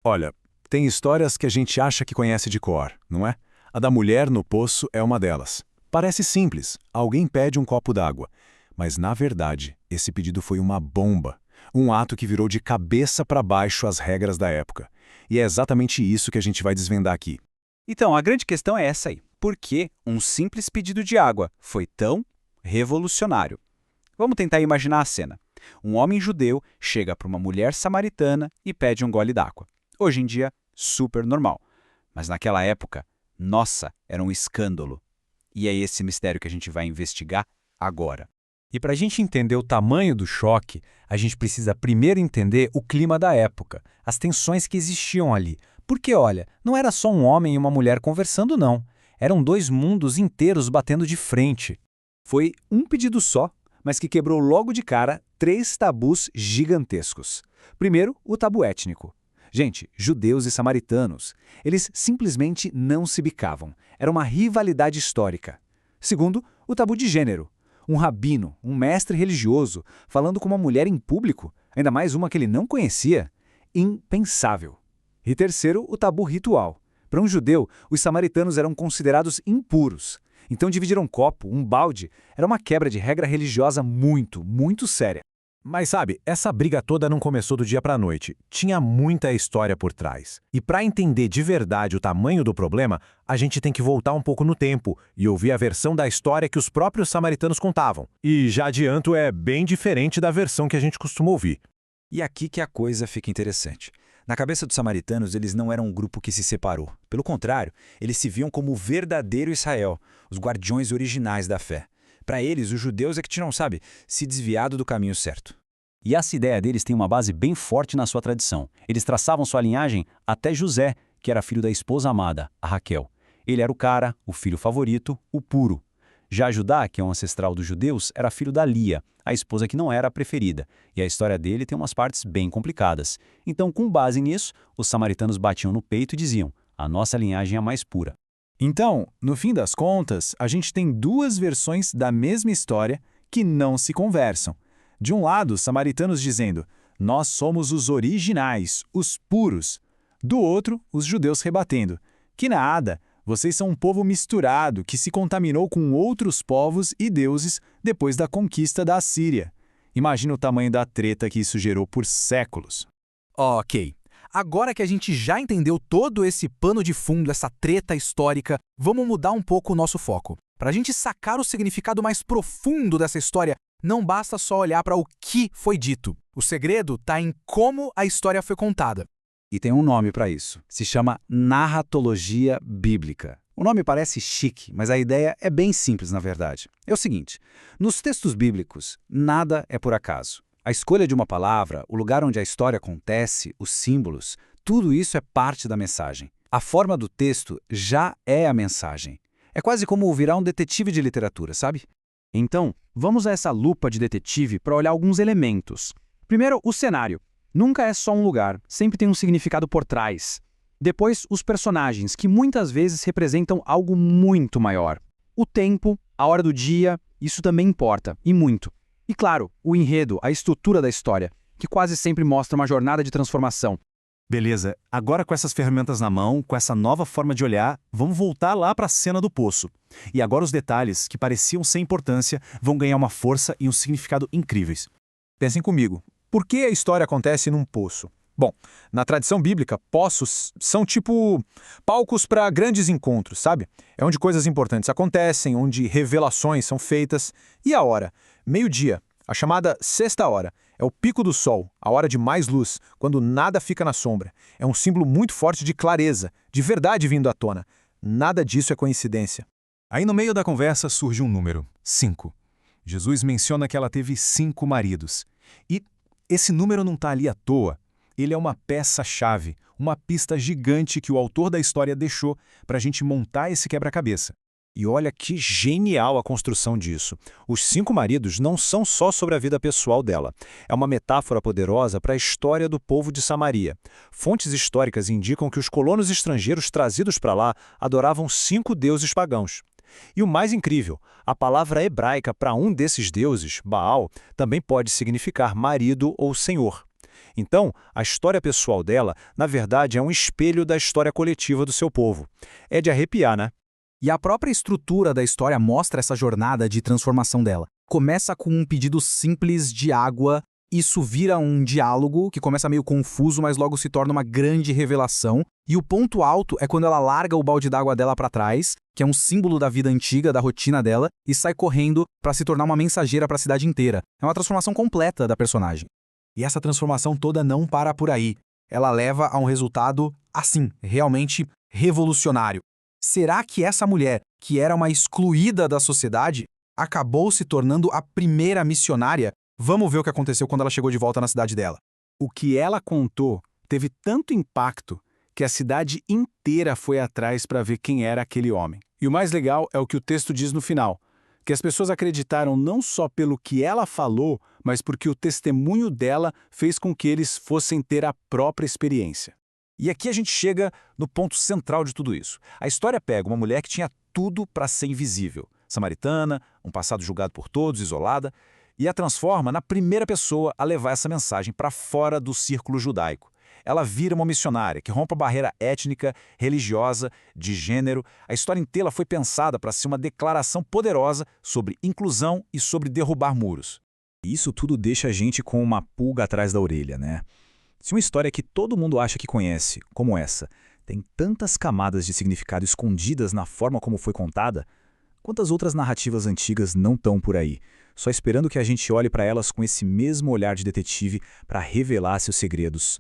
Olha, tem histórias que a gente acha que conhece de cor, não é? A da mulher no poço é uma delas. Parece simples, alguém pede um copo d'água. Mas, na verdade, esse pedido foi uma bomba. Um ato que virou de cabeça para baixo as regras da época. E é exatamente isso que a gente vai desvendar aqui. Então, a grande questão é essa aí. Por que um simples pedido de água foi tão revolucionário? Vamos tentar imaginar a cena. Um homem judeu chega para uma mulher samaritana e pede um gole d'água. Hoje em dia, super normal. Mas naquela época, nossa, era um escândalo. E é esse mistério que a gente vai investigar agora. E para a gente entender o tamanho do choque, a gente precisa primeiro entender o clima da época, as tensões que existiam ali. Porque, olha, não era só um homem e uma mulher conversando, não. Eram dois mundos inteiros batendo de frente. Foi um pedido só, mas que quebrou logo de cara 3 tabus gigantescos. Primeiro, o tabu étnico. Gente, judeus e samaritanos, eles simplesmente não se bicavam. Era uma rivalidade histórica. Segundo, o tabu de gênero. Um rabino, um mestre religioso, falando com uma mulher em público, ainda mais uma que ele não conhecia. Impensável. E terceiro, o tabu ritual. Para um judeu, os samaritanos eram considerados impuros. Então dividir um copo, um balde, era uma quebra de regra religiosa muito, muito séria. Mas sabe, essa briga toda não começou do dia para a noite. Tinha muita história por trás. E para entender de verdade o tamanho do problema, a gente tem que voltar um pouco no tempo e ouvir a versão da história que os próprios samaritanos contavam. E já adianto, é bem diferente da versão que a gente costuma ouvir. E aqui que a coisa fica interessante. Na cabeça dos samaritanos, eles não eram um grupo que se separou. Pelo contrário, eles se viam como o verdadeiro Israel, os guardiões originais da fé. Para eles, os judeus é que tinham, sabe, se desviado do caminho certo. E essa ideia deles tem uma base bem forte na sua tradição. Eles traçavam sua linhagem até José, que era filho da esposa amada, a Raquel. Ele era o cara, o filho favorito, o puro. Já Judá, que é um ancestral dos judeus, era filho da Lia, a esposa que não era a preferida. E a história dele tem umas partes bem complicadas. Então, com base nisso, os samaritanos batiam no peito e diziam: a nossa linhagem é a mais pura. Então, no fim das contas, a gente tem duas versões da mesma história que não se conversam. De um lado, os samaritanos dizendo: nós somos os originais, os puros. Do outro, os judeus rebatendo: que nada, vocês são um povo misturado que se contaminou com outros povos e deuses depois da conquista da Assíria. Imagina o tamanho da treta que isso gerou por séculos. Ok. Agora que a gente já entendeu todo esse pano de fundo, essa treta histórica, vamos mudar um pouco o nosso foco. Para a gente sacar o significado mais profundo dessa história, não basta só olhar para o que foi dito. O segredo está em como a história foi contada. E tem um nome para isso. Se chama narratologia bíblica. O nome parece chique, mas a ideia é bem simples, na verdade. É o seguinte: nos textos bíblicos, nada é por acaso. A escolha de uma palavra, o lugar onde a história acontece, os símbolos, tudo isso é parte da mensagem. A forma do texto já é a mensagem. É quase como virar um detetive de literatura, sabe? Então, vamos a essa lupa de detetive para olhar alguns elementos. Primeiro, o cenário. Nunca é só um lugar, sempre tem um significado por trás. Depois, os personagens, que muitas vezes representam algo muito maior. O tempo, a hora do dia, isso também importa, e muito. E claro, o enredo, a estrutura da história, que quase sempre mostra uma jornada de transformação. Beleza, agora com essas ferramentas na mão, com essa nova forma de olhar, vamos voltar lá para a cena do poço. E agora os detalhes, que pareciam sem importância, vão ganhar uma força e um significado incríveis. Pensem comigo, por que a história acontece num poço? Bom, na tradição bíblica, poços são tipo palcos para grandes encontros, sabe? É onde coisas importantes acontecem, onde revelações são feitas. E a hora? Meio-dia, a chamada sexta hora. É o pico do sol, a hora de mais luz, quando nada fica na sombra. É um símbolo muito forte de clareza, de verdade vindo à tona. Nada disso é coincidência. Aí no meio da conversa surge um número, 5. Jesus menciona que ela teve 5 maridos. E esse número não está ali à toa. Ele é uma peça-chave, uma pista gigante que o autor da história deixou para a gente montar esse quebra-cabeça. E olha que genial a construção disso. Os 5 maridos não são só sobre a vida pessoal dela. É uma metáfora poderosa para a história do povo de Samaria. Fontes históricas indicam que os colonos estrangeiros trazidos para lá adoravam 5 deuses pagãos. E o mais incrível, a palavra hebraica para um desses deuses, Baal, também pode significar marido ou senhor. Então, a história pessoal dela, na verdade, é um espelho da história coletiva do seu povo. É de arrepiar, né? E a própria estrutura da história mostra essa jornada de transformação dela. Começa com um pedido simples de água, isso vira um diálogo que começa meio confuso, mas logo se torna uma grande revelação. E o ponto alto é quando ela larga o balde d'água dela para trás, que é um símbolo da vida antiga, da rotina dela, e sai correndo para se tornar uma mensageira para a cidade inteira. É uma transformação completa da personagem. E essa transformação toda não para por aí. Ela leva a um resultado, assim, realmente revolucionário. Será que essa mulher, que era uma excluída da sociedade, acabou se tornando a primeira missionária? Vamos ver o que aconteceu quando ela chegou de volta na cidade dela. O que ela contou teve tanto impacto que a cidade inteira foi atrás para ver quem era aquele homem. E o mais legal é o que o texto diz no final, que as pessoas acreditaram não só pelo que ela falou, mas porque o testemunho dela fez com que eles fossem ter a própria experiência. E aqui a gente chega no ponto central de tudo isso. A história pega uma mulher que tinha tudo para ser invisível, samaritana, um passado julgado por todos, isolada, e a transforma na primeira pessoa a levar essa mensagem para fora do círculo judaico. Ela vira uma missionária que rompe a barreira étnica, religiosa, de gênero. A história inteira foi pensada para ser uma declaração poderosa sobre inclusão e sobre derrubar muros. E isso tudo deixa a gente com uma pulga atrás da orelha, né? Se uma história que todo mundo acha que conhece, como essa, tem tantas camadas de significado escondidas na forma como foi contada, quantas outras narrativas antigas não estão por aí, só esperando que a gente olhe para elas com esse mesmo olhar de detetive para revelar seus segredos?